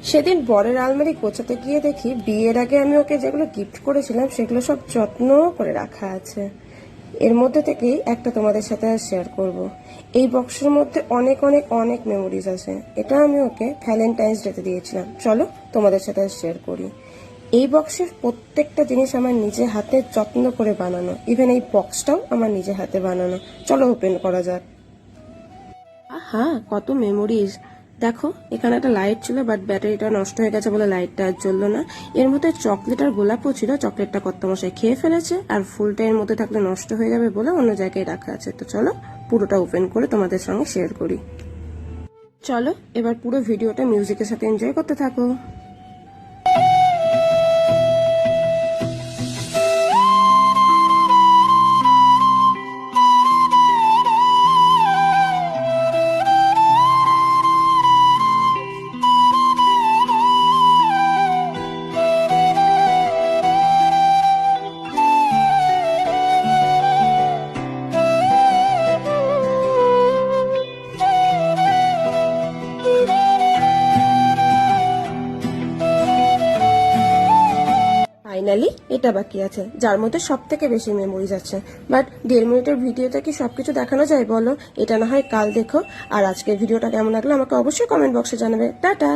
সেদিন বরের আলমারি গোছাতে গিয়ে দেখি বিয়ের আগে আমি ওকে যেগুলো গিফট করেছিলাম সেগুলো সব যত্ন করে রাখা আছে। এর মধ্যে থেকেই একটা তোমাদের সাথে শেয়ার করব। এই বক্সের মধ্যে অনেক অনেক অনেক মেমোরিজ আছে। এটা আমি ওকে ভ্যালেন্টাইন্স ডেতে দিয়েছিলাম। চলো তোমাদের সাথে শেয়ার করি। এই বক্সের প্রত্যেকটা জিনিস আমার নিজে হাতে যত্ন করে বানানো, ইভেন এই বক্সটাও আমার নিজে হাতে বানানো। চলো ওপেন করা যাক। আহা, কত মেমোরিজ। দেখো, এখানে একটা লাইট ছিল, বাট ব্যাটারিটা নষ্ট হয়ে গেছে বলে লাইটটা আর জ্বললো না। এর মধ্যে চকলেট আর গোলাপও ছিল। চকলেটটা কর্তামশাই খেয়ে ফেলেছে, আর ফুলটা এর মধ্যে থাকলে নষ্ট হয়ে যাবে বলে অন্য জায়গায় রাখা আছে। তো চলো পুরোটা ওপেন করে তোমাদের সঙ্গে শেয়ার করি। চলো এবার পুরো ভিডিওটা মিউজিকের সাথে এনজয় করতে থাকো। ফাইনালি এটা বাকি আছে, যার মধ্যে সব থেকে বেশি মেমোরিজ আছে। বাট 1.5 মিনিটের ভিডিওতে কি সবকিছু দেখানো যায় বলো? এটা না হয় কাল দেখো। আর আজকের ভিডিওটা কেমন লাগলো আমাকে অবশ্যই কমেন্ট বক্সে জানাবে। টাটা।